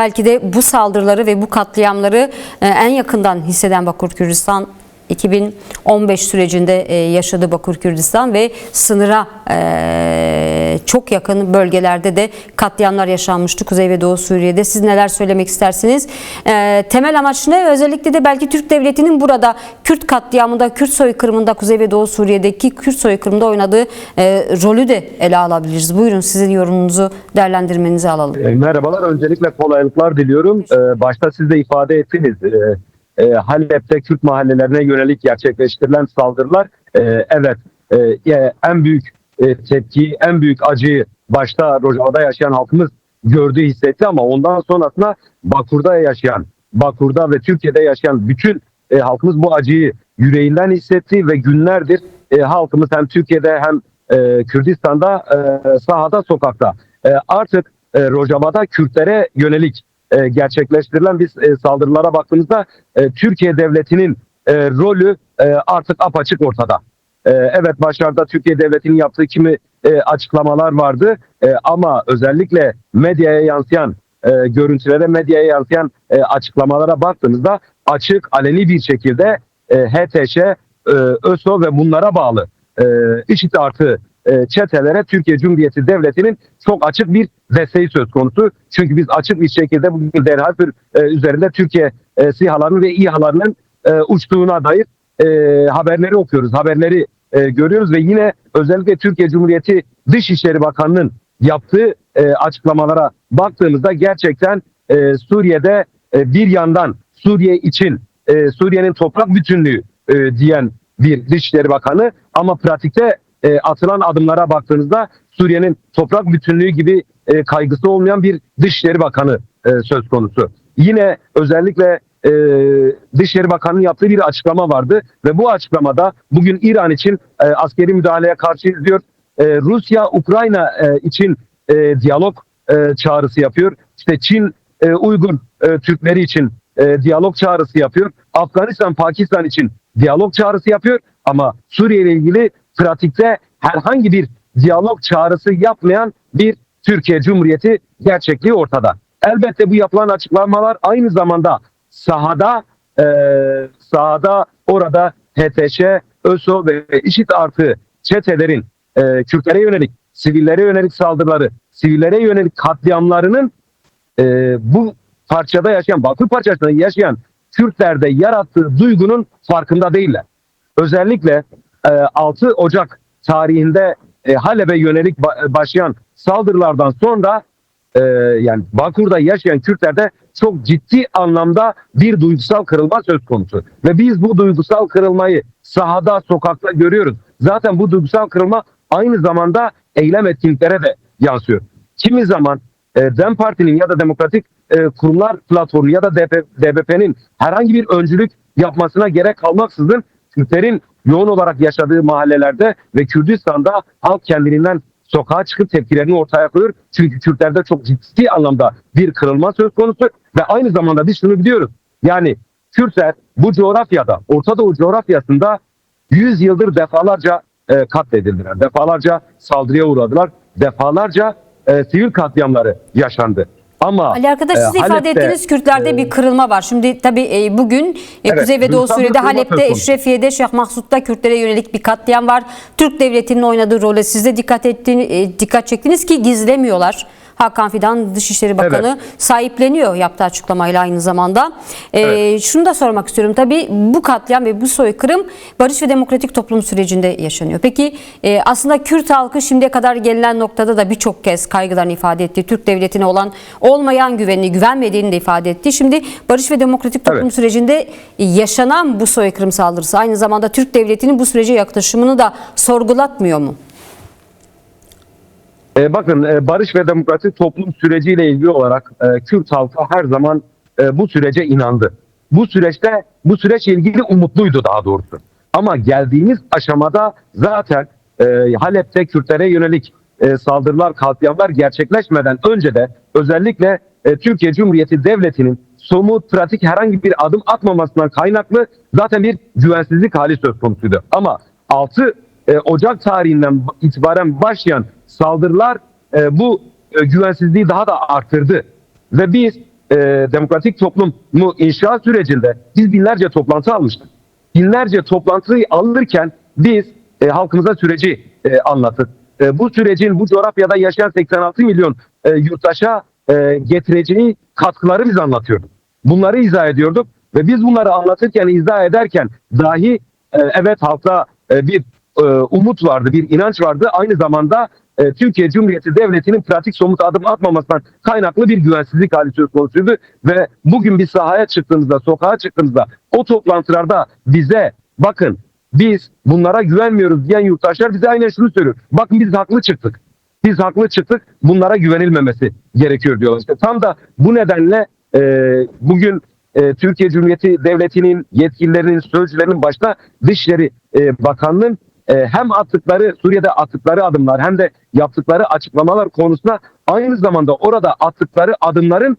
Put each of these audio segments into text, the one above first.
Belki de bu saldırıları ve bu katliamları en yakından hisseden Bakur Kürdistan 2015 sürecinde yaşadı Bakur Kürdistan ve sınıra çok yakın bölgelerde de katliamlar yaşanmıştı Kuzey ve Doğu Suriye'de. Siz neler söylemek istersiniz? Temel amaç ne? Özellikle de belki Türk Devleti'nin burada Kürt katliamında, Kürt soykırımında, Kuzey ve Doğu Suriye'deki Kürt soykırımında oynadığı rolü de ele alabiliriz. Buyurun sizin yorumunuzu, değerlendirmenizi alalım. Merhabalar. Öncelikle kolaylıklar diliyorum. Başta siz de ifade ettiniz. Halep'te Kürt mahallelerine yönelik gerçekleştirilen saldırılar evet en büyük tepkiyi, en büyük acıyı başta Rojava'da yaşayan halkımız gördü, hissetti ama ondan sonrasında Bakur'da ve Türkiye'de yaşayan bütün halkımız bu acıyı yüreğinden hissetti ve günlerdir halkımız hem Türkiye'de hem Kürdistan'da sahada, sokakta artık Rojava'da Kürtlere yönelik gerçekleştirilen biz saldırılara baktığımızda Türkiye Devleti'nin rolü artık apaçık ortada. Evet, başlarda Türkiye Devleti'nin yaptığı kimi açıklamalar vardı ama özellikle medyaya yansıyan görüntülere, medyaya yansıyan açıklamalara baktığımızda açık, aleni bir şekilde HTŞ, ÖSO ve bunlara bağlı IŞİD artı çetelere Türkiye Cumhuriyeti Devleti'nin çok açık bir desteği söz konusu. Çünkü biz açık bir şekilde bugün Derhafür üzerinde Türkiye SİHA'larının ve İHA'larının uçtuğuna dair haberleri okuyoruz, haberleri görüyoruz ve yine özellikle Türkiye Cumhuriyeti Dışişleri Bakanı'nın yaptığı açıklamalara baktığımızda gerçekten Suriye'de bir yandan Suriye için Suriye'nin toprak bütünlüğü diyen bir Dışişleri Bakanı ama pratikte atılan adımlara baktığınızda Suriye'nin toprak bütünlüğü gibi kaygısı olmayan bir Dışişleri Bakanı söz konusu. Yine özellikle Dışişleri Bakanı'nın yaptığı bir açıklama vardı ve bu açıklamada bugün İran için askeri müdahaleye karşıyız diyor. Rusya, Ukrayna için diyalog çağrısı yapıyor. İşte Çin, Uygur Türkleri için diyalog çağrısı yapıyor. Afganistan, Pakistan için diyalog çağrısı yapıyor ama Suriye ile ilgili pratikte herhangi bir diyalog çağrısı yapmayan bir Türkiye Cumhuriyeti gerçekliği ortada. Elbette bu yapılan açıklamalar aynı zamanda sahada orada HTŞ, ÖSO ve IŞİD artı çetelerin Kürtlere yönelik, sivillere yönelik saldırıları, sivillere yönelik katliamlarının bu parçada yaşayan, Bakur parçasında yaşayan Kürtlerde yarattığı duygunun farkında değiller. Özellikle 6 Ocak tarihinde Halep'e yönelik başlayan saldırılardan sonra yani Bakur'da yaşayan Kürtlerde çok ciddi anlamda bir duygusal kırılma söz konusu. Ve biz bu duygusal kırılmayı sahada, sokakta görüyoruz. Zaten bu duygusal kırılma aynı zamanda eylem etkinliklere de yansıyor. Kimi zaman DEM Parti'nin ya da Demokratik Kurumlar Platformu ya da DBP'nin herhangi bir öncülük yapmasına gerek kalmaksızın Kürtlerin yoğun olarak yaşadığı mahallelerde ve Kürdistan'da halk kendiliğinden sokağa çıkıp tepkilerini ortaya koyuyor. Çünkü Kürtlerde çok ciddi anlamda bir kırılma söz konusu ve aynı zamanda biz şunu biliyoruz. Yani Kürtler bu coğrafyada, Orta Doğu coğrafyasında 100 yıldır defalarca katledildiler. Defalarca saldırıya uğradılar. Defalarca sivil katliamları yaşandı. Ama Ali arkadaş siz ifade ettiğiniz Kürtlerde bir kırılma var. Şimdi tabii bugün evet, Kuzey ve Doğu Suriye'de, Halep'te, Eşrefiye'de, Şeyh Mahsud'da Kürtlere yönelik bir katliam var. Türk Devleti'nin oynadığı role siz de dikkat çektiniz ki gizlemiyorlar. Hakan Fidan Dışişleri Bakanı evet, sahipleniyor yaptığı açıklamayla aynı zamanda. Evet. Şunu da sormak istiyorum. Tabii bu katliam ve bu soykırım barış ve demokratik toplum sürecinde yaşanıyor. Peki aslında Kürt halkı şimdiye kadar gelinen noktada da birçok kez kaygılarını ifade etti. Türk Devleti'ne olan olmayan güvenini, güvenmediğini de ifade etti. Şimdi barış ve demokratik toplum evet, sürecinde yaşanan bu soykırım saldırısı aynı zamanda Türk Devleti'nin bu sürece yaklaşımını da sorgulatmıyor mu? Bakın barış ve demokratik toplum süreciyle ilgili olarak Kürt halkı her zaman bu sürece inandı. Bu süreçle ilgili umutluydu daha doğrusu. Ama geldiğimiz aşamada zaten Halep'te Kürtlere yönelik saldırılar, katliamlar gerçekleşmeden önce de özellikle Türkiye Cumhuriyeti Devleti'nin somut, pratik herhangi bir adım atmamasından kaynaklı zaten bir güvensizlik hali söz konusuydu. Ama 6 Ocak tarihinden itibaren başlayan saldırılar bu güvensizliği daha da arttırdı. Ve biz demokratik toplumu inşa sürecinde biz binlerce toplantı almıştık. Binlerce toplantıyı alırken biz halkımıza süreci anlattık. Bu sürecin bu coğrafyada yaşayan 86 milyon yurttaşa getireceği katkıları biz anlatıyorduk. Bunları izah ediyorduk ve biz bunları anlatırken, izah ederken dahi evet halkta bir umut vardı, bir inanç vardı. Aynı zamanda Türkiye Cumhuriyeti Devleti'nin pratik somut adım atmamasından kaynaklı bir güvensizlik hali söz konusuydu. Ve bugün biz sahaya çıktığımızda, sokağa çıktığımızda o toplantılarda bize bakın biz bunlara güvenmiyoruz diyen yurttaşlar bize aynen şunu söylüyor. Bakın biz haklı çıktık. Biz haklı çıktık. Bunlara güvenilmemesi gerekiyor diyorlar. İşte tam da bu nedenle bugün Türkiye Cumhuriyeti Devleti'nin yetkililerinin, sözcülerinin başta Dışişleri Bakanlığı'nın hem attıkları Suriye'de attıkları adımlar hem de yaptıkları açıklamalar konusunda aynı zamanda orada attıkları adımların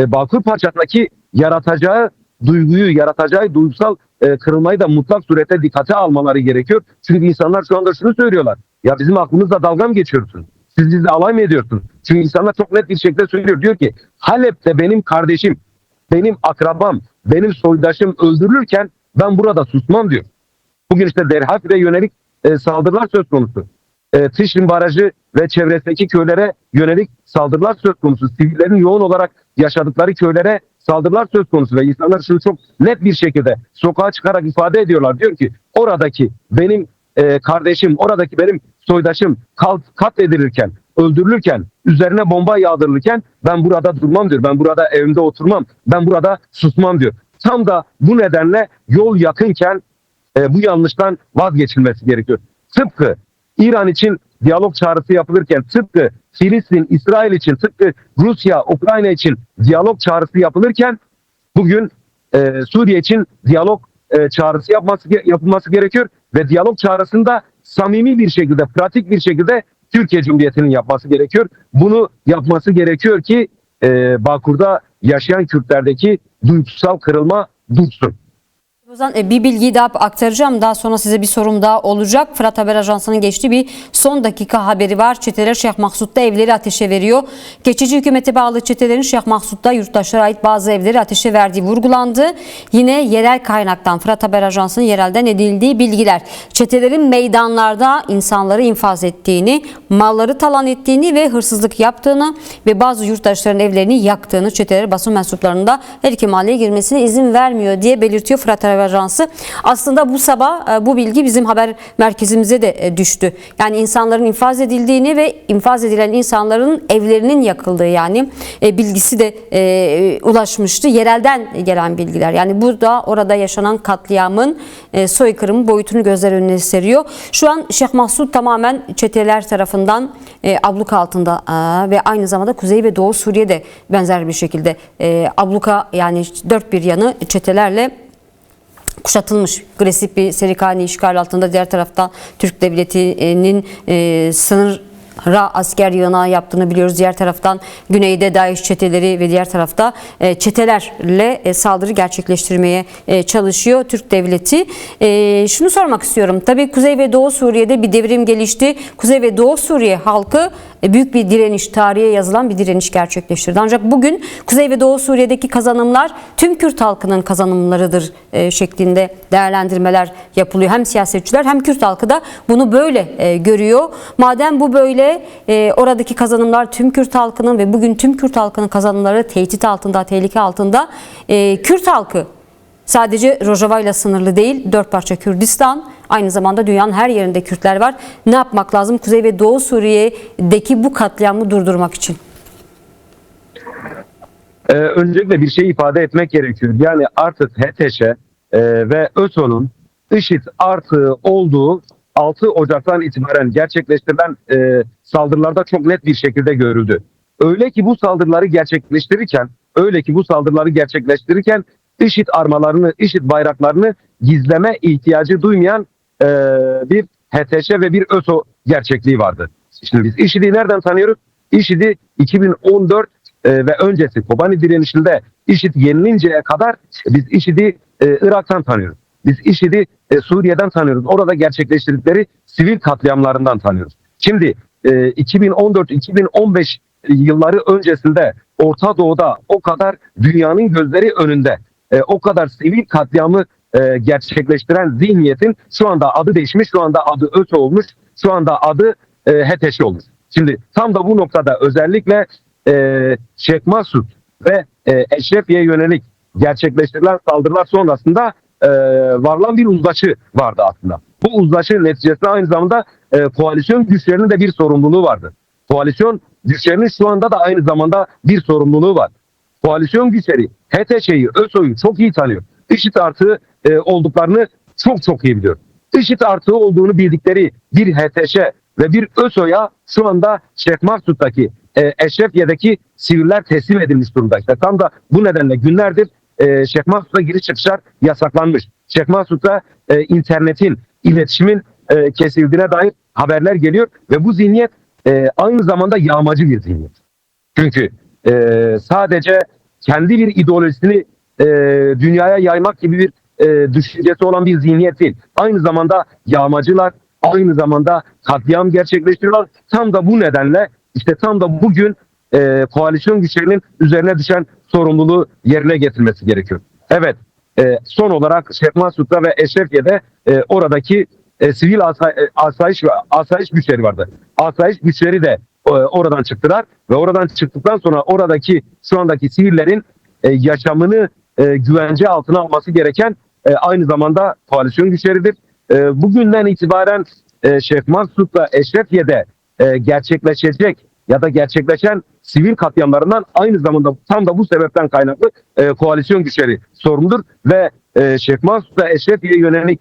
Bağkur Parçası'ndaki yaratacağı duyguyu, yaratacağı duygusal kırılmayı da mutlak surette dikkate almaları gerekiyor. Çünkü insanlar şu anda şunu söylüyorlar. Ya bizim aklımızla dalga mı geçiyorsunuz? Siz bizle alay mı ediyorsunuz? Çünkü insanlar çok net bir şekilde söylüyor. Diyor ki Halep'te benim kardeşim, benim akrabam, benim soydaşım öldürülürken ben burada susmam diyor. Bugün işte Derhafir'e yönelik saldırılar söz konusu. Tişrin Barajı ve çevresindeki köylere yönelik saldırılar söz konusu. Sivillerin yoğun olarak yaşadıkları köylere saldırılar söz konusu ve insanlar şunu çok net bir şekilde sokağa çıkarak ifade ediyorlar. Diyor ki oradaki benim kardeşim, oradaki benim soydaşım katledilirken, öldürülürken, üzerine bomba yağdırılırken ben burada durmam diyor. Ben burada evimde oturmam, ben burada susmam diyor. Tam da bu nedenle yol yakınken bu yanlıştan vazgeçilmesi gerekiyor. Tıpkı İran için diyalog çağrısı yapılırken, tıpkı Filistin, İsrail için, tıpkı Rusya, Ukrayna için diyalog çağrısı yapılırken bugün Suriye için diyalog çağrısı yapılması gerekiyor ve diyalog çağrısında samimi bir şekilde, pratik bir şekilde Türkiye Cumhuriyeti'nin yapması gerekiyor. Bunu yapması gerekiyor ki Bağkur'da yaşayan Kürtlerdeki duygusal kırılma dursun. Bir bilgiyi daha aktaracağım. Daha sonra size bir sorum daha olacak. Fırat Haber Ajansı'nın geçtiği bir son dakika haberi var. Çeteler Şeyh Maksut'ta evleri ateşe veriyor. Geçici hükümete bağlı çetelerin Şeyh Maksut'ta yurttaşlara ait bazı evleri ateşe verdiği vurgulandı. Yine yerel kaynaktan Fırat Haber Ajansı'nın yerelden edildiği bilgiler. Çetelerin meydanlarda insanları infaz ettiğini, malları talan ettiğini ve hırsızlık yaptığını ve bazı yurttaşların evlerini yaktığını çeteler basın mensuplarında her iki mahalleye girmesine izin vermiyor diye belirtiyor Fırat Haber Ajansı. Aslında bu sabah bu bilgi bizim haber merkezimize de düştü. Yani insanların infaz edildiğini ve infaz edilen insanların evlerinin yakıldığı yani bilgisi de ulaşmıştı. Yerelden gelen bilgiler. Yani bu da orada yaşanan katliamın soykırım boyutunu gözler önüne seriyor. Şu an Şeyh Maksut tamamen çeteler tarafından abluk altında ve aynı zamanda Kuzey ve Doğu Suriye'de benzer bir şekilde abluka yani dört bir yanı çetelerle kuşatılmış. Agresif bir Serikani işgal altında diğer taraftan Türk Devleti'nin sınıra asker yığınağı yaptığını biliyoruz. Diğer taraftan güneyde DAEŞ çeteleri ve diğer tarafta çetelerle saldırı gerçekleştirmeye çalışıyor Türk Devleti. Şunu sormak istiyorum. Tabii Kuzey ve Doğu Suriye'de bir devrim gelişti. Kuzey ve Doğu Suriye halkı büyük bir direniş, tarihe yazılan bir direniş gerçekleştirdi. Ancak bugün Kuzey ve Doğu Suriye'deki kazanımlar tüm Kürt halkının kazanımlarıdır şeklinde değerlendirmeler yapılıyor. Hem siyasetçiler hem Kürt halkı da bunu böyle görüyor. Madem bu böyle oradaki kazanımlar tüm Kürt halkının ve bugün tüm Kürt halkının kazanımları tehdit altında, tehlike altında Kürt halkı sadece Rojava ile sınırlı değil, dört parça Kürdistan, aynı zamanda dünyanın her yerinde Kürtler var. Ne yapmak lazım Kuzey ve Doğu Suriye'deki bu katliamı durdurmak için? Öncelikle bir şey ifade etmek gerekiyor. Yani artık HTŞ ve ÖSO'nun IŞİD artığı olduğu 6 Ocak'tan itibaren gerçekleştirilen saldırılarda çok net bir şekilde görüldü. Öyle ki bu saldırıları gerçekleştirirken IŞİD armalarını, IŞİD bayraklarını gizleme ihtiyacı duymayan bir HTŞ ve bir ÖSO gerçekliği vardı. Şimdi biz IŞİD'i nereden tanıyoruz? IŞİD'i 2014 ve öncesi Kobani direnişinde IŞİD yenilinceye kadar biz IŞİD'i Irak'tan tanıyoruz. Biz IŞİD'i Suriye'den tanıyoruz. Orada gerçekleştirdikleri sivil katliamlarından tanıyoruz. Şimdi 2014-2015 yılları öncesinde Orta Doğu'da o kadar dünyanın gözleri önünde o kadar sivil katliamı gerçekleştiren zihniyetin şu anda adı değişmiş, şu anda adı ÖSO olmuş, şu anda adı HTŞ olmuş. Şimdi tam da bu noktada özellikle Şeyh Masud ve Eşrefiye'ye yönelik gerçekleştirilen saldırılar sonrasında varılan bir uzlaşı vardı aslında. Bu uzlaşı neticesinde aynı zamanda koalisyon güçlerinin de bir sorumluluğu vardı. Koalisyon güçlerinin şu anda da aynı zamanda bir sorumluluğu var. Koalisyon güçleri HTŞ'yi, ÖSO'yu çok iyi tanıyor. IŞİD artığı olduklarını çok çok iyi biliyor. IŞİD artığı olduğunu bildikleri bir HTŞ ve bir ÖSO'ya şu anda Şeyh Maksud'daki Eşrefiye'deki siviller teslim edilmiş durumda. İşte tam da bu nedenle günlerdir Şeyh Maksud'a giriş çıkışlar yasaklanmış. Şeyh Maksud'da internetin, iletişimin kesildiğine dair haberler geliyor ve bu zihniyet aynı zamanda yağmacı bir zihniyet. Çünkü sadece kendi bir ideolojisini dünyaya yaymak gibi bir düşüncesi olan bir zihniyet değil. Aynı zamanda yağmacılar, aynı zamanda katliam gerçekleştiriyorlar. Tam da bu nedenle işte tam da bugün koalisyon güçlerinin üzerine düşen sorumluluğu yerine getirmesi gerekiyor. Evet, son olarak Şeyh Masud'da ve Eşrefiye'de oradaki sivil asayiş güçleri vardı. Asayiş güçleri de oradan çıktılar ve oradan çıktıktan sonra oradaki şu andaki sivillerin yaşamını güvence altına alması gereken aynı zamanda koalisyon güçleridir. Bugünden itibaren Şeyh Maksud'la Eşrefiye'de gerçekleşecek ya da gerçekleşen sivil katliamlarından aynı zamanda tam da bu sebepten kaynaklı koalisyon güçleri sorumludur ve Şeyh Maksud'la Eşrefiye'ye yönelik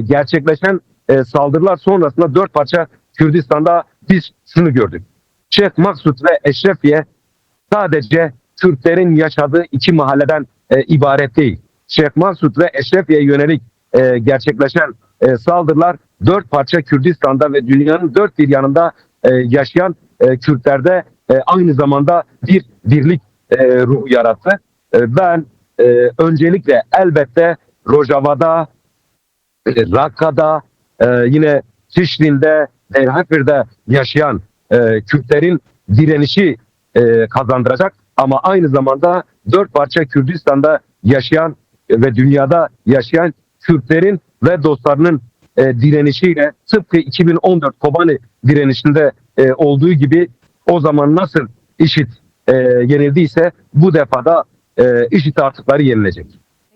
gerçekleşen saldırılar sonrasında 4 parça Kürdistan'da biz şunu gördük. Şeyh Maksud ve Eşrefiye sadece Kürtlerin yaşadığı iki mahalleden ibaret değil. Şeyh Maksud ve Eşrefiye'ye yönelik gerçekleşen saldırılar 4 parça Kürdistan'da ve dünyanın dört bir yanında yaşayan Kürtlerde aynı zamanda bir birlik ruhu yarattı. Ben öncelikle elbette Rojava'da, Rakka'da, yine Şişli'nde, Diyarbakır'da yaşayan Kürtlerin direnişi kazandıracak ama aynı zamanda 4 parça Kürdistan'da yaşayan ve dünyada yaşayan Kürtlerin ve dostlarının direnişiyle tıpkı 2014 Kobani direnişinde olduğu gibi o zaman nasıl IŞİD yenildiyse bu defada IŞİD artıkları yenilecek.